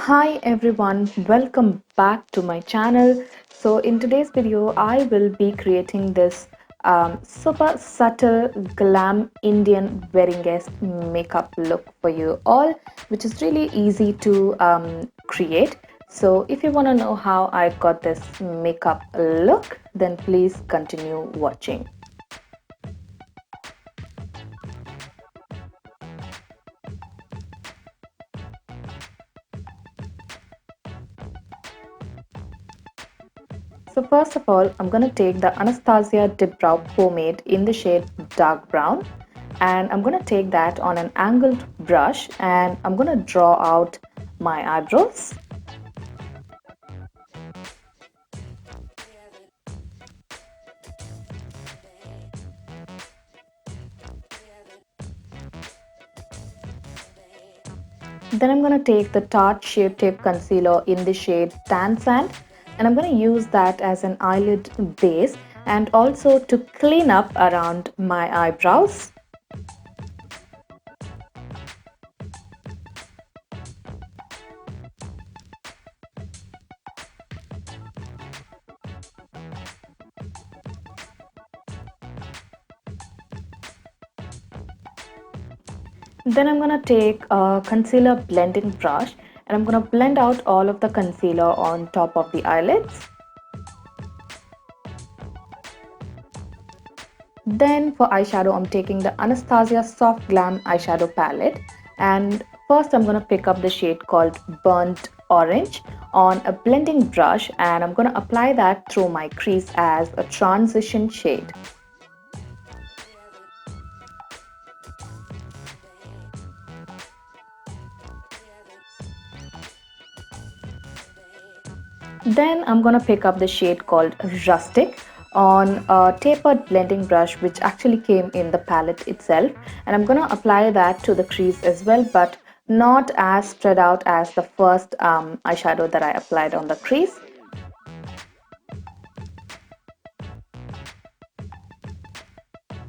Hi everyone, welcome back to my channel. So in today's video, I will be creating this super subtle glam Indian wedding guest makeup look for you all, which is really easy to create. So if you want to know how I got this makeup look, then please continue watching. So first of all, I'm going to take the Anastasia Dip Brow Pomade in the shade Dark Brown, and I'm going to take that on an angled brush and I'm going to draw out my eyebrows. Then I'm going to take the Tarte Shape Tape Concealer in the shade Tan Sand, and I'm going to use that as an eyelid base and also to clean up around my eyebrows. Then I'm going to take a concealer blending brush and I'm going to blend out all of the concealer on top of the eyelids. Then for eyeshadow, I'm taking the Anastasia Soft Glam eyeshadow palette, and first I'm going to pick up the shade called Burnt Orange on a blending brush and I'm going to apply that through my crease as a transition shade. Then I'm going to pick up the shade called Rustic on a tapered blending brush, which actually came in the palette itself, and I'm going to apply that to the crease as well, but not as spread out as the first eyeshadow that I applied on the crease.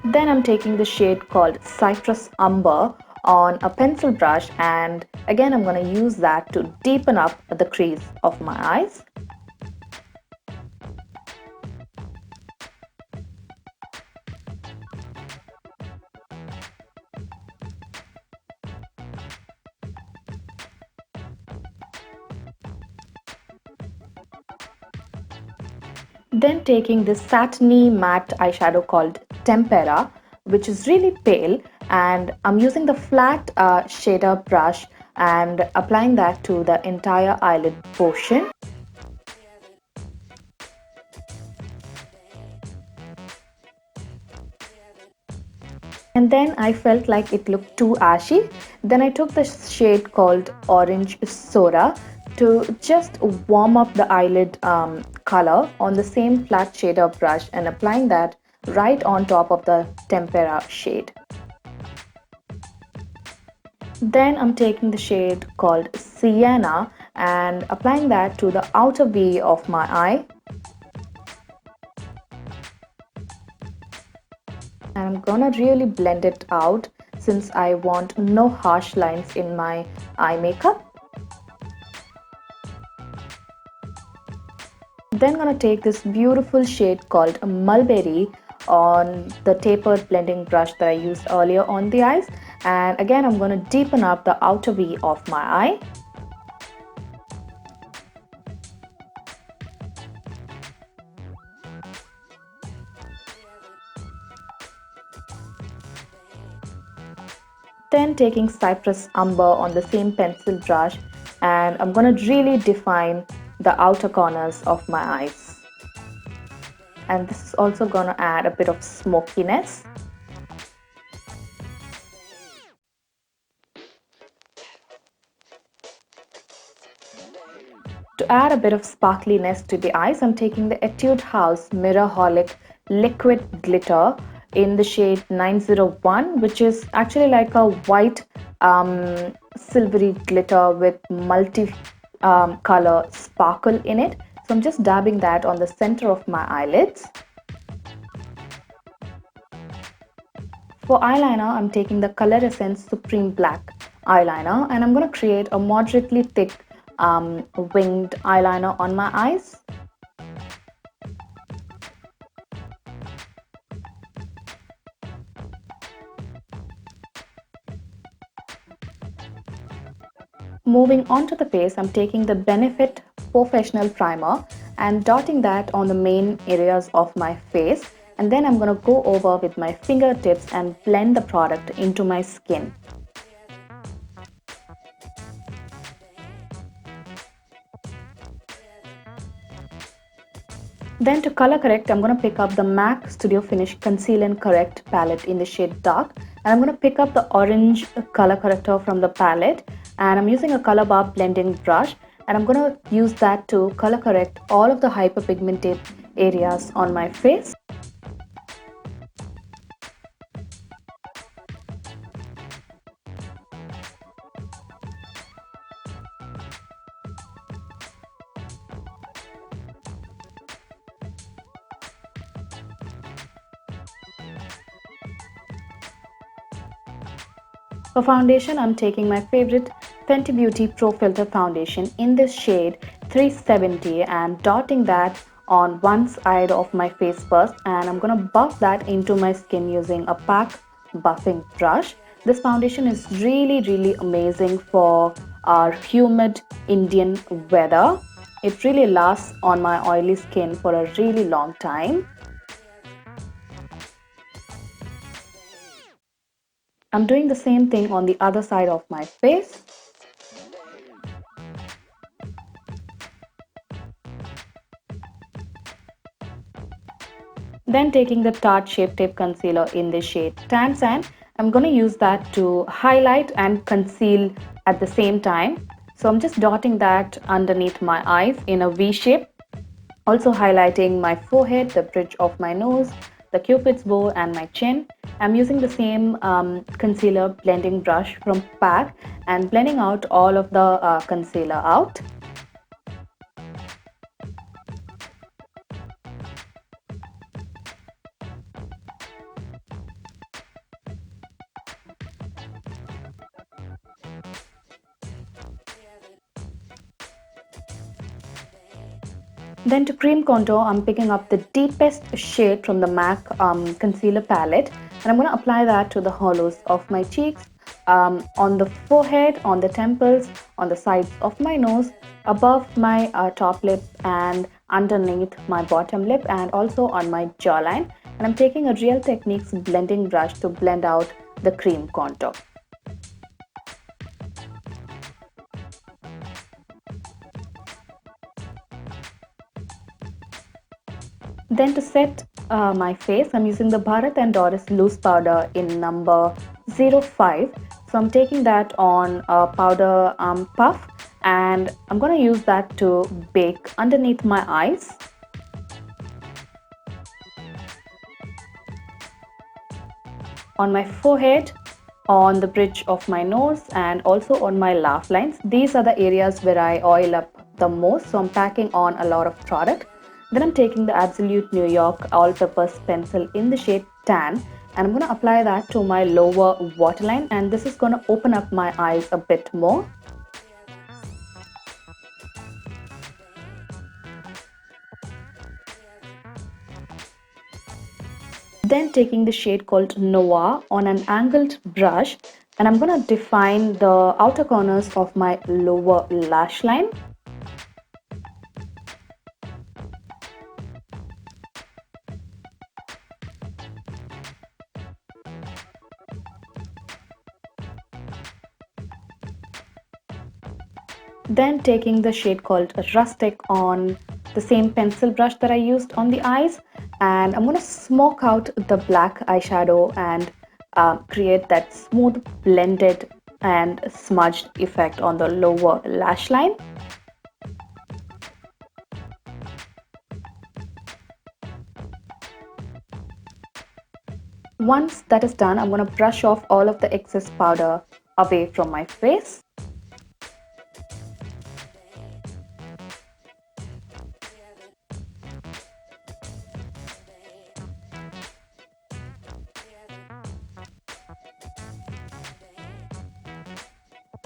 Then I'm taking the shade called Citrus Umber on a pencil brush, and again I'm going to use that to deepen up the crease of my eyes. Then taking this satiny matte eyeshadow called Tempera, which is really pale, and I'm using the flat shader brush and applying that to the entire eyelid portion. And then I felt like it looked too ashy. Then I took the shade called Orange Soda to just warm up the eyelid color on the same flat shader brush and applying that right on top of the Tempera shade. Then I'm taking the shade called Sienna and applying that to the outer V of my eye. And I'm gonna really blend it out since I want no harsh lines in my eye makeup. Then gonna take this beautiful shade called Mulberry on the tapered blending brush that I used earlier on the eyes, and again I'm gonna deepen up the outer V of my eye. Then taking Cypress Umber on the same pencil brush, and I'm gonna really define the outer corners of my eyes. And this is also gonna add a bit of smokiness. To add a bit of sparkliness to the eyes, I'm taking the Etude House Mirror Holic Liquid Glitter in the shade 901, which is actually like a white silvery glitter with multi color sparkle in it. So I'm just dabbing that on the center of my eyelids. For eyeliner, I'm taking the Coloressence Supreme Black eyeliner and I'm going to create a moderately thick winged eyeliner on my eyes. Moving on to the face, I'm taking the Benefit Professional Primer and dotting that on the main areas of my face, and then I'm going to go over with my fingertips and blend the product into my skin. Then to color correct, I'm going to pick up the MAC Studio Finish Conceal and Correct palette in the shade Dark, and I'm going to pick up the orange color corrector from the palette, and I'm using a Colorbar blending brush, and I'm going to use that to color correct all of the hyperpigmented areas on my face. For foundation, I'm taking my favorite Fenty Beauty Pro Filter foundation in this shade 370 and dotting that on one side of my face first, and I'm gonna buff that into my skin using a pack buffing brush. This foundation is really amazing for our humid Indian weather. It really lasts on my oily skin for a really long time. I'm doing the same thing on the other side of my face. Then taking the Tarte Shape Tape Concealer in the shade Tan Sand, I'm going to use that to highlight and conceal at the same time. So I'm just dotting that underneath my eyes in a V shape. Also highlighting my forehead, the bridge of my nose, the cupid's bow and my chin. I'm using the same concealer blending brush from PAC and blending out all of the concealer out. Then to cream contour, I'm picking up the deepest shade from the MAC concealer palette, and I'm going to apply that to the hollows of my cheeks, on the forehead, on the temples, on the sides of my nose, above my top lip and underneath my bottom lip, and also on my jawline. And I'm taking a Real Techniques blending brush to blend out the cream contour. Then to set my face, I'm using the Bharat and Dorris loose powder in number 05. So I'm taking that on a powder puff, and I'm going to use that to bake underneath my eyes. On my forehead, on the bridge of my nose, and also on my laugh lines. These are the areas where I oil up the most, so I'm packing on a lot of product. Then I'm taking the Absolute New York All Purpose pencil in the shade Tan, and I'm going to apply that to my lower waterline, and this is going to open up my eyes a bit more. Then taking the shade called Noir on an angled brush, and I'm going to define the outer corners of my lower lash line. Then taking the shade called Rustic on the same pencil brush that I used on the eyes, and I'm going to smoke out the black eyeshadow and create that smooth blended and smudged effect on the lower lash line. Once that is done, I'm going to brush off all of the excess powder away from my face.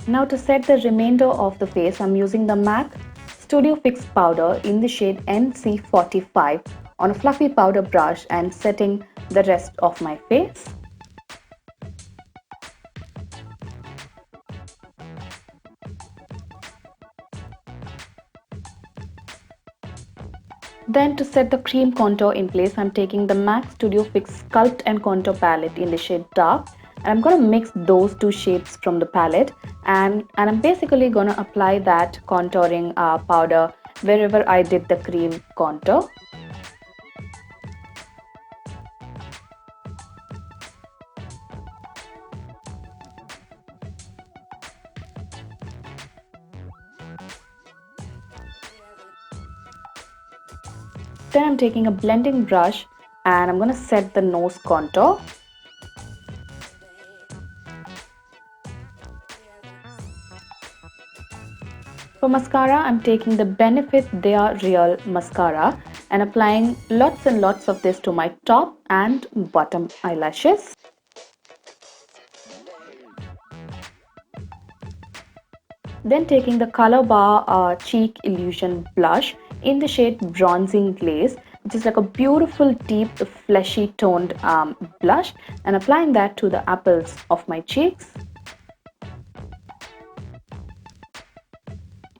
Now to set the remainder of the face, I'm using the MAC Studio Fix powder in the shade NC45 on a fluffy powder brush and setting the rest of my face. Then to set the cream contour in place, I'm taking the MAC Studio Fix Sculpt and Contour palette in the shade Dark. And I'm going to mix those two shades from the palette, and I'm basically going to apply that contouring powder wherever I did the cream contour. Then I'm taking a blending brush and I'm going to set the nose contour. For mascara, I'm taking the Benefit They Are Real mascara and applying lots and lots of this to my top and bottom eyelashes. Then taking the Colorbar Cheekillusion blush in the shade Bronzing Glaze, which is like a beautiful deep fleshy toned blush, and applying that to the apples of my cheeks.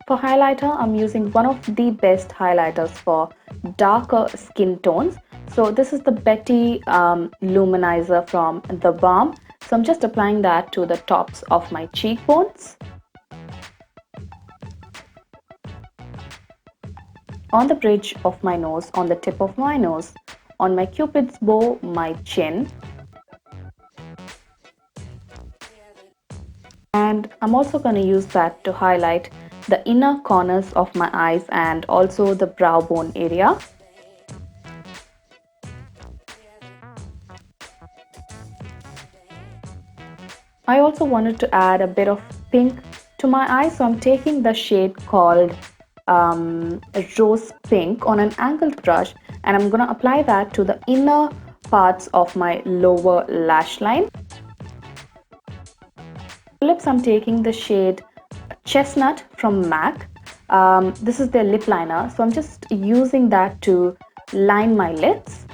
For highlighter, I'm using one of the best highlighters for darker skin tones. So this is the Betty Luminizer from the BALM. So I'm just applying that to the tops of my cheekbones, on the bridge of my nose, on the tip of my nose, on my cupid's bow, my chin. And I'm also going to use that to highlight the inner corners of my eyes and also the brow bone area. I also wanted to add a bit of pink to my eyes, so I'm taking the shade called Rose Pink on an angled brush, and I'm going to apply that to the inner parts of my lower lash line. For lips, I'm taking the shade Chestnut from MAC. This is their lip liner, so I'm just using that to line my lips.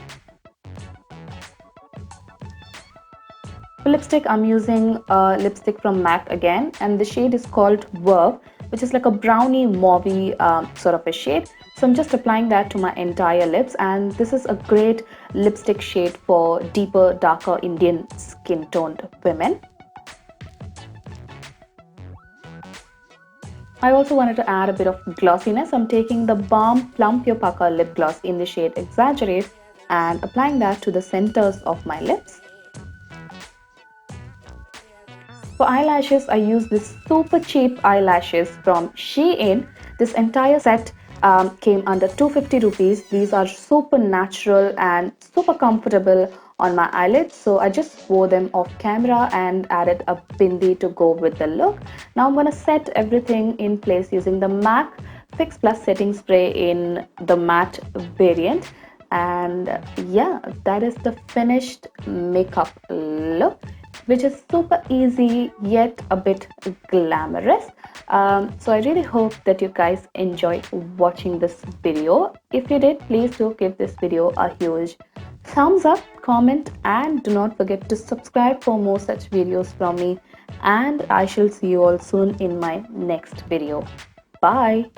For lipstick, I'm using a lipstick from MAC again, and the shade is called Verve, which is like a brownie mauvey sort of a shade. So I'm just applying that to my entire lips, and this is a great lipstick shade for deeper, darker Indian skin toned women. I also wanted to add a bit of glossiness. I'm taking the BALM Plump Your Pucker lip gloss in the shade Exaggerate and applying that to the centers of my lips. For eyelashes, I use this super cheap eyelashes from Shein. This entire set came under 250 rupees. These are super natural and super comfortable on my eyelids, so I just wore them off camera and added a bindi to go with the look. Now I'm going to set everything in place using the MAC Fix Plus setting spray in the matte variant, and yeah, that is the finished makeup look, which is super easy yet a bit glamorous. So I really hope that you guys enjoyed watching this video. If you did, please do give this video a huge thumbs up, comment, and do not forget to subscribe for more such videos from me. And I shall see you all soon in my next video. Bye.